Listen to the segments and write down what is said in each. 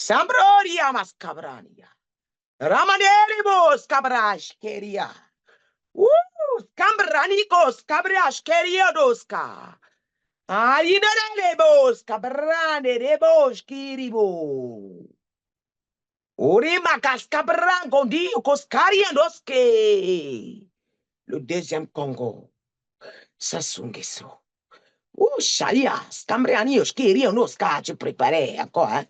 Sambroria mascabrania. Ramaneribos cabrash keria. Scambranicos cabrash keria doska. Aïdalebos cabrane rebos kiribo. Orima cascabran gondi coscariandoske. Le deuxième Congo. Sasungeso. Shalia, Scambriani, Oskiri, Oska, tu préparais encore, hein?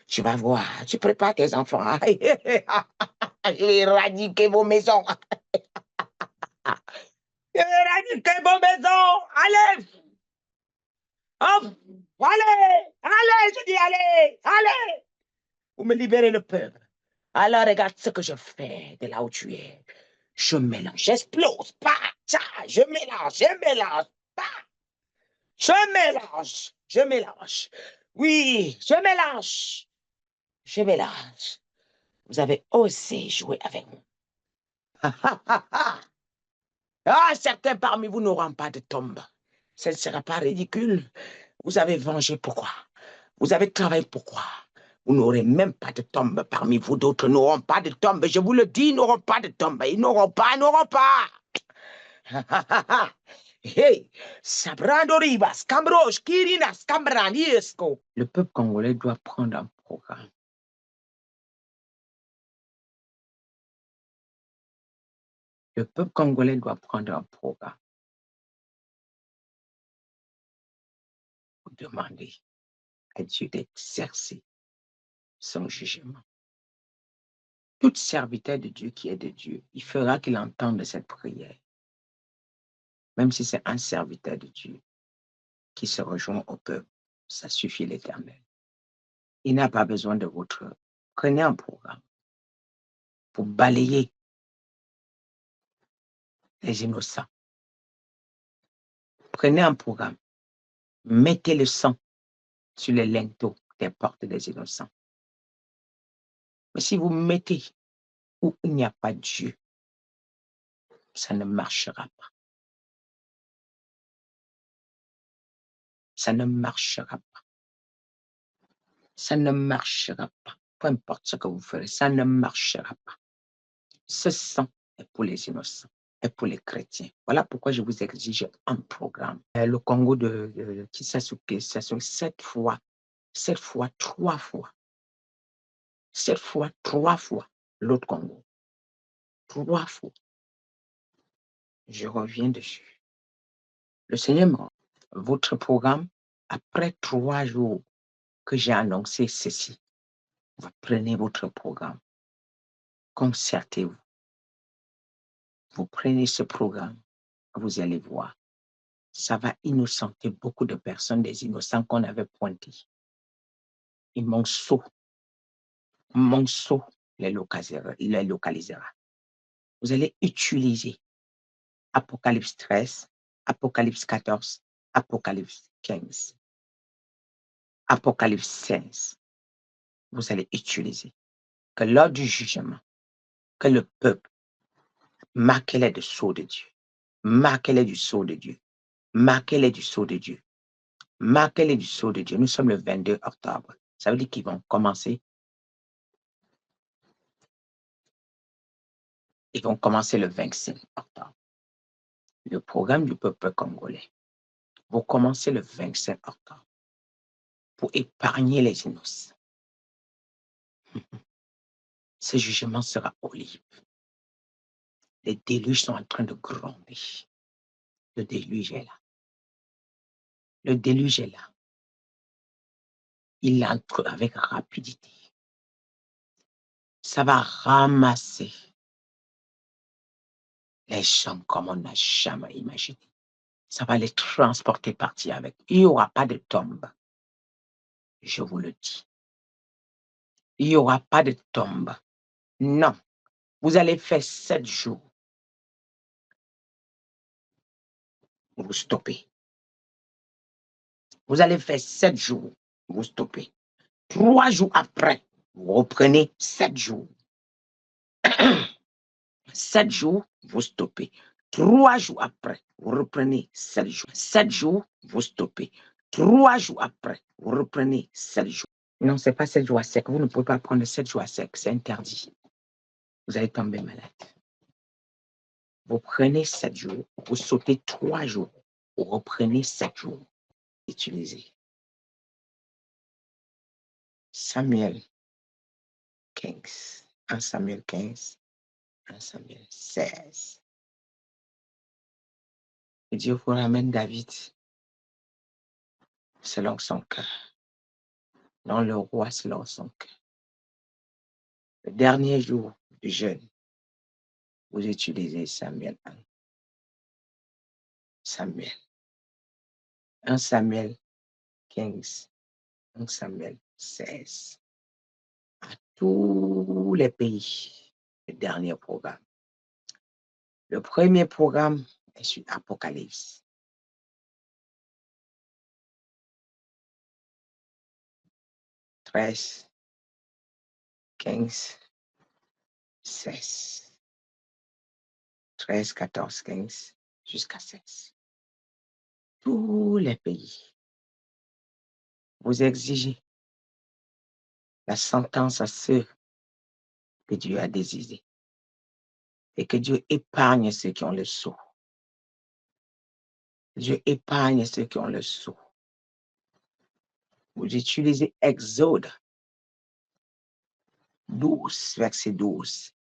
Tu vas voir, tu prépares tes enfants. Je vais éradiquer vos maisons. Je vais éradiquer vos maisons. Allez! Hop! Allez! Allez, je dis allez! Allez! Vous me libérez le peuple. Alors regarde ce que je fais de là où tu es. Je mélange, j'explose, pas, je mélange, pas. Je mélange. Oui, je mélange. Je mélange. Vous avez osé jouer avec moi. Ah, certains parmi vous n'auront pas de tombe. Ce ne sera pas ridicule. Vous avez vengé pourquoi? Vous avez travaillé pourquoi? Vous n'aurez même pas de tombe parmi vous. D'autres n'auront pas de tombe. Je vous le dis, ils n'auront pas de tombe. Ils n'auront pas. Hey, Sabrandoribas, Cambroche, Kirinas, Cambraniesco. Le peuple congolais doit prendre un programme. Le peuple congolais doit prendre un programme. Vous demandez à Dieu d'exercer son jugement. Tout serviteur de Dieu qui est de Dieu, il fera qu'il entende cette prière. Même si c'est un serviteur de Dieu qui se rejoint au peuple, ça suffit l'Éternel. Il n'a pas besoin de votre... Prenez un programme pour balayer les innocents. Prenez un programme. Mettez le sang sur les linteaux des portes des innocents. Mais si vous mettez où il n'y a pas de Dieu, ça ne marchera pas. Ça ne marchera pas. Ça ne marchera pas. Peu importe ce que vous ferez, ça ne marchera pas. Ce sang est pour les innocents et pour les chrétiens. Voilà pourquoi je vous exige un programme. Le Congo de Kisasuke, ça sont 7 fois, 3 fois. 7 fois, 3 fois l'autre Congo. 3 fois. Je reviens dessus. Le Seigneur me rend votre programme après 3 jours que j'ai annoncé ceci. Vous prenez votre programme. Concertez-vous. Vous prenez ce programme. Vous allez voir. Ça va innocenter beaucoup de personnes, des innocents qu'on avait pointés. Et mon sceau les localisera. Vous allez utiliser Apocalypse 13, Apocalypse 14, Apocalypse 15, Apocalypse 16. Vous allez utiliser que lors du jugement, que le peuple, marquez-les du sceau de Dieu. Marquez-les du sceau de Dieu. Marquez-les du sceau de Dieu. Marquez-les du sceau de Dieu. Nous sommes le 22 octobre. Ça veut dire qu'ils vont commencer. Ils vont commencer le 25 octobre. Le programme du peuple congolais. Vous commencez le 25 octobre pour épargner les innocents. Ce jugement sera horrible. Les déluges sont en train de grondir. Le déluge est là. Le déluge est là. Il entre avec rapidité. Ça va ramasser les gens comme on n'a jamais imaginé. Ça va les transporter partir avec. Il n'y aura pas de tombe. Je vous le dis. Il n'y aura pas de tombe. Non. Vous allez faire 7 jours. Vous stoppez. Vous allez faire 7 jours. Vous stoppez. 3 jours après, vous reprenez 7 jours. 7 jours, vous stoppez. 3 jours après, vous reprenez 7 jours. 7 jours, vous stoppez. 3 jours après, vous reprenez 7 jours. Non, c'est pas 7 jours à sec. Vous ne pouvez pas prendre 7 jours à sec. C'est interdit. Vous allez tomber malade. Vous prenez 7 jours, vous sautez 3 jours, vous reprenez 7 jours. Utilisez. Samuel 15. 1 Samuel 15. 1 Samuel 16. Et Dieu vous ramène David selon son cœur. Non, le roi selon son cœur. Le dernier jour du jeûne, vous utilisez Samuel 1. Samuel. 1 Samuel 15. 1 Samuel 16. À tous les pays. Le dernier programme. Le premier programme est sur Apocalypse. 13, 15, 16. 13, 14, 15 jusqu'à 16. Tous les pays. Vous exigez la sentence à ceux que Dieu a désirés et que Dieu épargne ceux qui ont le sceau. Dieu épargne ceux qui ont le sceau. Vous utilisez Exode 12, verset 12.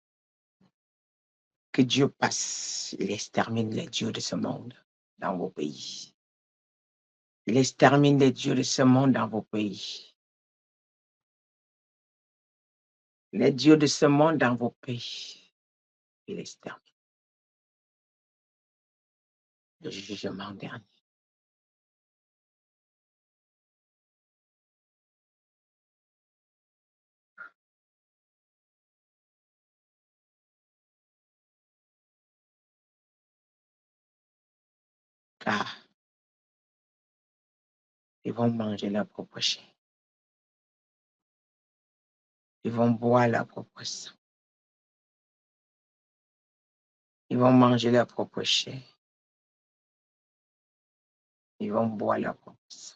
Que Dieu passe, il extermine les dieux de ce monde dans vos pays. Il extermine les dieux de ce monde dans vos pays. Les dieux de ce monde dans vos pays. Il extermine. Le jugement dernier. Car ils vont manger leur propre chair. Ils vont boire leur propre sang. Ils vont manger leur propre chair. Ils vont boire leur propre sang.